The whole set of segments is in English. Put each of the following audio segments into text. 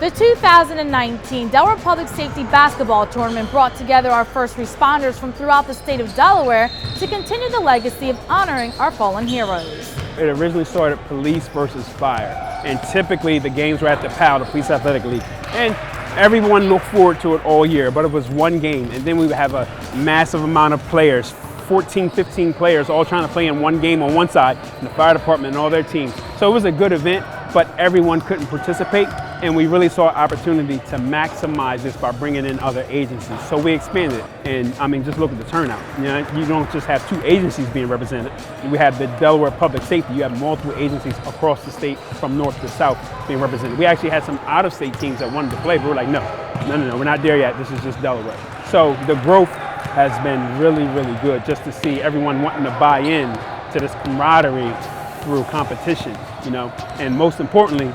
The 2019 Delaware Public Safety Basketball Tournament brought together our first responders from throughout the state of Delaware to continue the legacy of honoring our fallen heroes. It originally started police versus fire, and typically the games were at the PAL, the Police Athletic League, and everyone looked forward to it all year, but it was one game, and then we would have a massive amount of players, 14, 15 players all trying to play in one game on one side, and the fire department and all their teams. So it was a good event, but everyone couldn't participate, and we really saw an opportunity to maximize this by bringing in other agencies. So we expanded it, and I mean, just look at the turnout. You know, you don't just have two agencies being represented. We have the Delaware Public Safety. You have multiple agencies across the state from north to south being represented. We actually had some out-of-state teams that wanted to play, but we're like, no, we're not there yet. This is just Delaware. So the growth has been really, really good just to see everyone wanting to buy in to this camaraderie through competition, you know, and most importantly,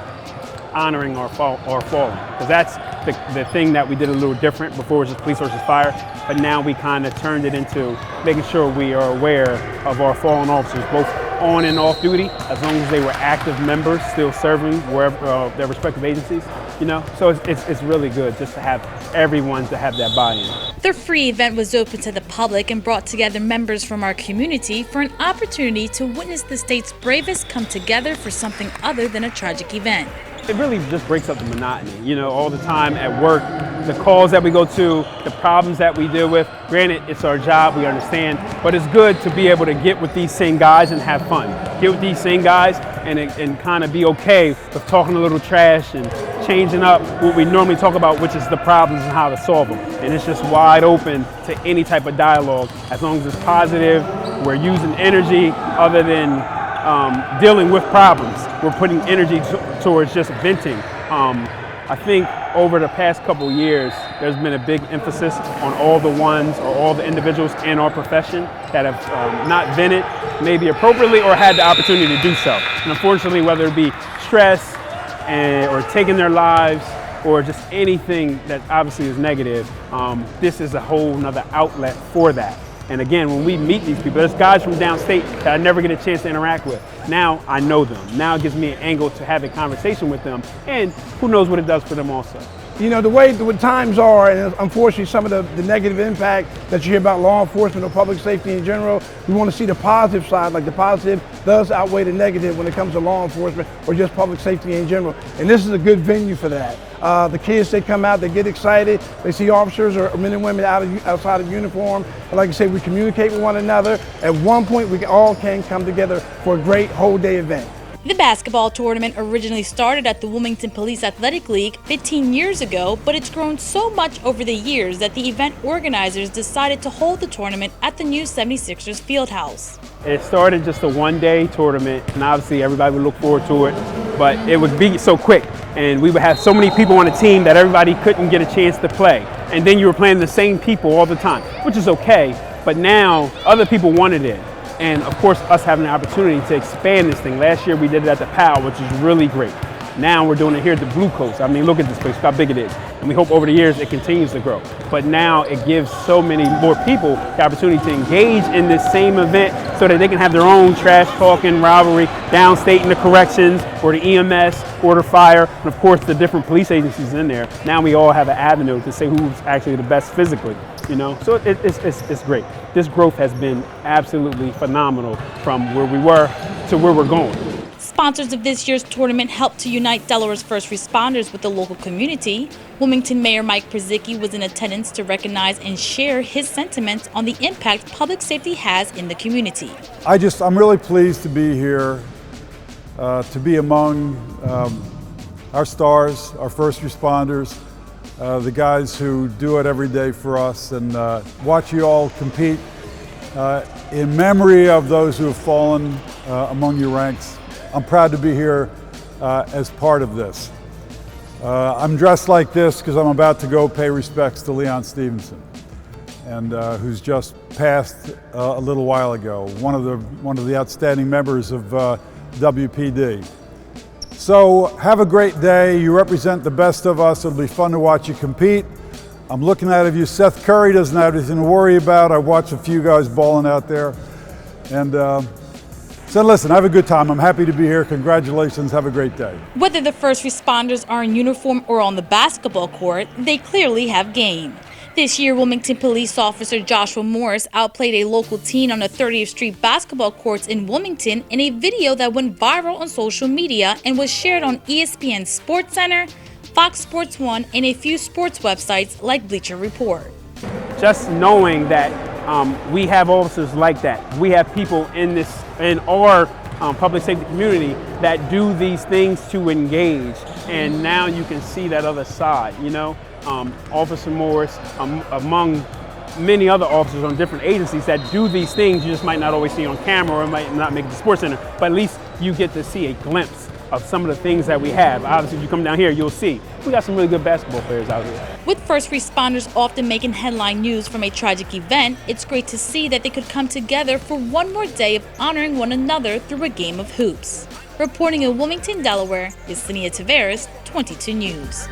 honoring our fallen, because that's the thing that we did a little different. Before it was just police versus fire, but now we kind of turned it into making sure we are aware of our fallen officers, both on and off duty, as long as they were active members still serving wherever their respective agencies, you know. So it's really good just to have everyone to have that buy-in. The free event was open to the public and brought together members from our community for an opportunity to witness the state's bravest come together for something other than a tragic event. It really just breaks up the monotony, you know, all the time at work, the calls that we go to, the problems that we deal with. Granted, it's our job, we understand, but it's good to be able to get with these same guys and have fun. Get with these same guys and kind of be okay with talking a little trash and changing up what we normally talk about, which is the problems and how to solve them. And it's just wide open to any type of dialogue, as long as it's positive. We're using energy other than dealing with problems. We're putting energy towards just venting. I think over the past couple of years, there's been a big emphasis on all the ones or all the individuals in our profession that have not vented maybe appropriately or had the opportunity to do so. And unfortunately, whether it be stress or taking their lives or just anything that obviously is negative, this is a whole nother outlet for that. And again, when we meet these people, there's guys from downstate that I never get a chance to interact with. Now I know them. Now it gives me an angle to have a conversation with them, and who knows what it does for them also. You know, the way the times are, and unfortunately some of the negative impact that you hear about law enforcement or public safety in general, we want to see the positive side, like the positive does outweigh the negative when it comes to law enforcement or just public safety in general. And this is a good venue for that. The kids, they come out, they get excited, they see officers or men and women outside of uniform. And like I said, we communicate with one another. At one point, we all can come together for a great whole day event. The basketball tournament originally started at the Wilmington Police Athletic League 15 years ago, but it's grown so much over the years that the event organizers decided to hold the tournament at the new 76ers Fieldhouse. It started just a one-day tournament, and obviously everybody would look forward to it, but it would be so quick, and we would have so many people on the team that everybody couldn't get a chance to play. And then you were playing the same people all the time, which is okay, but now other people wanted it. And of course, us having the opportunity to expand this thing. Last year we did it at the PAL, which is really great. Now we're doing it here at the Blue Coast. I mean, look at this place, look how big it is. And we hope over the years it continues to grow. But now it gives so many more people the opportunity to engage in this same event so that they can have their own trash talking rivalry downstate in the corrections or the EMS or the fire, and of course the different police agencies in there. Now we all have an avenue to say who's actually the best physically, you know? So it's great. This growth has been absolutely phenomenal from where we were to where we're going. Sponsors of this year's tournament helped to unite Delaware's first responders with the local community. Wilmington Mayor Mike Przicki was in attendance to recognize and share his sentiments on the impact public safety has in the community. I'm really pleased to be here, to be among our stars, our first responders, the guys who do it every day for us, and watch you all compete in memory of those who have fallen among your ranks. I'm proud to be here as part of this. I'm dressed like this because I'm about to go pay respects to Leon Stevenson, and who's just passed a little while ago, one of the outstanding members of WPD. So have a great day. You represent the best of us. It'll be fun to watch you compete. I'm looking at you. Seth Curry doesn't have anything to worry about. I watched a few guys balling out there, and So listen, have a good time. I'm happy to be here. Congratulations. Have a great day. Whether the first responders are in uniform or on the basketball court, they clearly have game. This year, Wilmington police officer Joshua Morris outplayed a local teen on the 30th Street basketball courts in Wilmington in a video that went viral on social media and was shared on ESPN SportsCenter, Fox Sports 1, and a few sports websites like Bleacher Report. Just knowing that we have officers like that, we have people in our public safety community that do these things to engage, and now you can see that other side, you know. Officer Morris, among many other officers on different agencies that do these things, you just might not always see on camera or might not make it to Sports Center, but at least you get to see a glimpse of some of the things that we have. Obviously, if you come down here, you'll see we got some really good basketball players out here. With first responders often making headline news from a tragic event, it's great to see that they could come together for one more day of honoring one another through a game of hoops. Reporting in Wilmington, Delaware, Yesenia Taveras, 22 News.